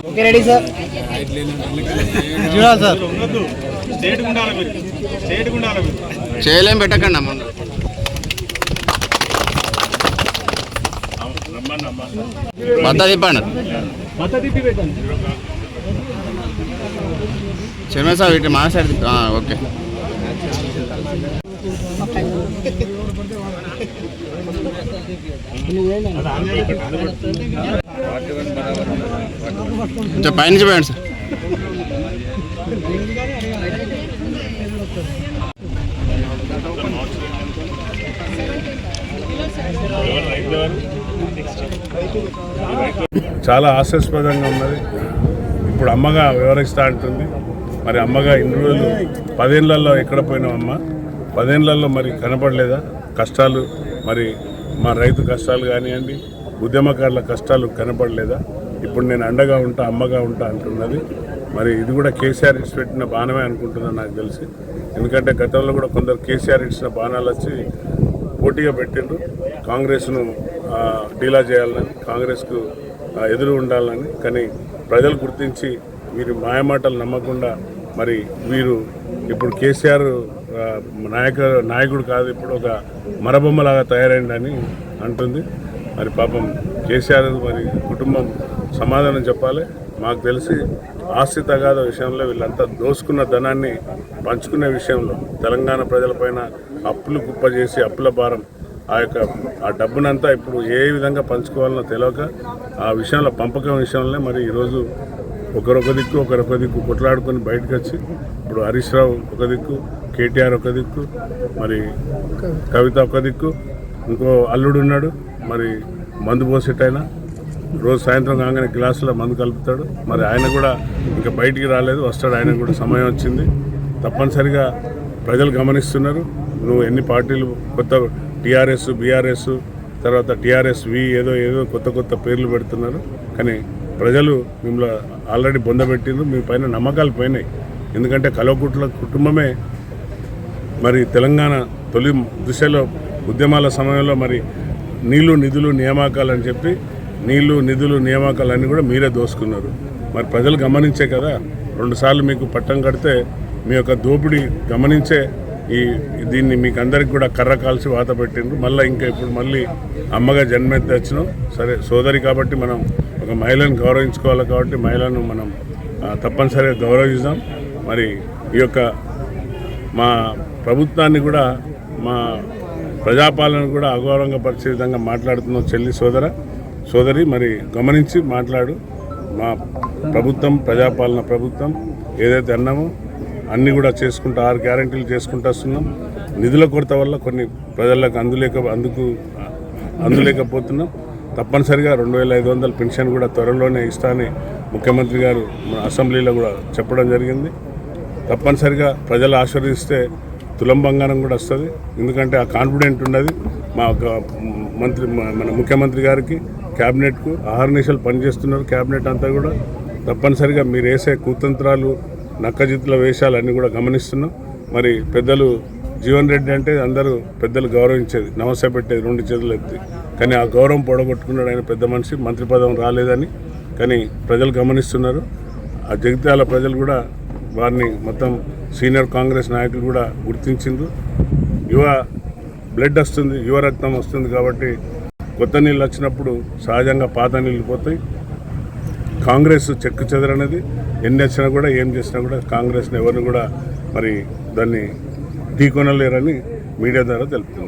Okay ready sir చూడాలి sir చేయలేం పెట్టకండి అమ్మ తిప్పండి చైర్మన్ సార్ ఇటు మా సైడ్ ఓకే కొంచెం పైనుంచి పోయండి సార్ చాలా హాస్యాస్పదంగా ఉన్నది. ఇప్పుడు అమ్మగా వివరిస్తా అంటుంది. మరి అమ్మగా ఇన్ని రోజులు 10 ఏళ్లలో ఎక్కడ పోయినాం అమ్మ? 10 ఏళ్లలో మరి కనపడలేదా కష్టాలు? మరి మా రైతు కష్టాలు కానివ్వండి, ఉద్యమకారుల కష్టాలు కనపడలేదా? ఇప్పుడు నేను అండగా ఉంటా, అమ్మగా ఉంటా అంటున్నది. మరి ఇది కూడా కేసీఆర్ ఇచ్చి పెట్టిన బాణమే అనుకుంటున్నాను నాకు తెలిసి. ఎందుకంటే గతంలో కూడా కొందరు కేసీఆర్ ఇచ్చిన బాణాలు వచ్చి పోటీగా పెట్టిండ్రు. కాంగ్రెస్ను డీలా చేయాలని, కాంగ్రెస్కు ఎదురు ఉండాలని. కానీ ప్రజలు గుర్తించి వీరి మాయమాటలు నమ్మకుండా మరి వీరు ఇప్పుడు కేసీఆర్ నాయకుడు కాదు, ఇప్పుడు ఒక మరబొమ్మలాగా తయారైందని అంటుంది. మరి పాపం కేసీఆర్ మరి కుటుంబం సమాధానం చెప్పాలి. మాకు తెలిసి ఆస్తి తగాద విషయంలో వీళ్ళంతా దోసుకున్న ధనాన్ని పంచుకునే విషయంలో తెలంగాణ ప్రజలపైన అప్పులు కుప్పజేసి అప్పుల భారం ఆ డబ్బునంతా ఇప్పుడు ఏ విధంగా పంచుకోవాలనో తెలియక ఆ విషయంలో పంపకం విషయంలో మరి ఈరోజు ఒకరొక దిక్కు కొట్లాడుకొని బయటకు వచ్చి ఇప్పుడు హరీష్ రావు ఒక దిక్కు, కేటీఆర్ ఒక దిక్కు, మరి కవిత ఒక దిక్కు, ఇంకో అల్లుడు ఉన్నాడు. మరి మందు పోసేటైనా రోజు సాయంత్రం కాగానే గ్లాసులో మందు కలుపుతాడు. మరి ఆయన కూడా ఇంకా బయటికి రాలేదు, వస్తాడు. ఆయన కూడా సమయం వచ్చింది. తప్పనిసరిగా ప్రజలు గమనిస్తున్నారు. నువ్వు ఎన్ని పార్టీలు కొత్త టీఆర్ఎస్, బీఆర్ఎస్, తర్వాత టీఆర్ఎస్వి ఏదో కొత్త పేర్లు పెడుతున్నారు. కానీ ప్రజలు మిమ్మల్ని ఆల్రెడీ బొందబెట్టిండ్రు. మీ పైన నమ్మకాలు పోయినాయి. ఎందుకంటే కల్వకుంట్ల కుటుంబమే మరి తెలంగాణ తొలి దిశలో ఉద్యమాల సమయంలో మరి నీళ్లు నిధులు నియామకాలు అని చెప్పి నిధులు నియామకాలన్నీ కూడా మీరే దోసుకున్నారు. మరి ప్రజలు గమనించే కదా 2 సార్లు మీకు పట్టం కడితే మీ యొక్క దోపిడీ గమనించే దీన్ని మీకు అందరికి కూడా కర్ర కాల్చి వాత పెట్టిండ్రు. మళ్ళీ ఇప్పుడు మళ్ళీ అమ్మగా జన్మెత్తి వచ్చినాం. సరే సోదరి కాబట్టి మనం ఒక మహిళను గౌరవించుకోవాలి కాబట్టి మహిళను మనం తప్పనిసరిగా గౌరవిస్తాం. మరి ఈ యొక్క మా ప్రభుత్వాన్ని కూడా మా ప్రజాపాలన కూడా అగౌరవంగా పరిచే విధంగా మాట్లాడుతున్నాం. సోదరి మరి గమనించి మాట్లాడు. మా ప్రభుత్వం ప్రజాపాలన ప్రభుత్వం ఏదైతే అన్నామో అన్నీ కూడా చేసుకుంటూ 6 గ్యారెంటీలు చేసుకుంటూ వస్తున్నాం. నిధుల కొరత వల్ల కొన్ని ప్రజలకు అందులేకపోతున్నాం. తప్పనిసరిగా 2500 పెన్షన్ కూడా త్వరలోనే ఇస్తానని ముఖ్యమంత్రి గారు మన అసెంబ్లీలో కూడా చెప్పడం జరిగింది. తప్పనిసరిగా ప్రజలు ఆశీర్వదిస్తే తులం బంగారం కూడా వస్తుంది. ఎందుకంటే ఆ కాన్ఫిడెంట్ ఉన్నది మన ముఖ్యమంత్రి గారికి, క్యాబినెట్కు. అహర్నిశలు పనిచేస్తున్నారు క్యాబినెట్ అంతా కూడా. తప్పనిసరిగా మీరు వేసే కుతంత్రాలు, నక్కజిత్తుల వేషాలు అన్నీ కూడా గమనిస్తున్నాం. మరి పెద్దలు జీవన్ రెడ్డి అంటే అందరూ పెద్దలు గౌరవించేది, నమస్తే పెట్టేది 2 చేతులు ఎత్తి. కానీ ఆ గౌరవం పొడగొట్టుకున్నాడు ఆయన పెద్ద మనిషి. మంత్రి పదం రాలేదని కానీ ప్రజలు గమనిస్తున్నారు. ఆ జగిత్యాల ప్రజలు కూడా వారిని మొత్తం సీనియర్ కాంగ్రెస్ నాయకులు కూడా గుర్తించిండ్రు. యువ బ్లడ్ వస్తుంది, యువ రక్తం వస్తుంది కాబట్టి కొత్త నీళ్ళు వచ్చినప్పుడు సహజంగా పాత నీళ్ళు పోతాయి. కాంగ్రెస్ చెక్కు చెదరనేది. ఎన్ని వచ్చినా కూడా ఏం చేసినా కూడా కాంగ్రెస్ని ఎవరిని కూడా మరి దాన్ని ఢీకొనలేరని మీడియా ద్వారా తెలుపుతున్నారు.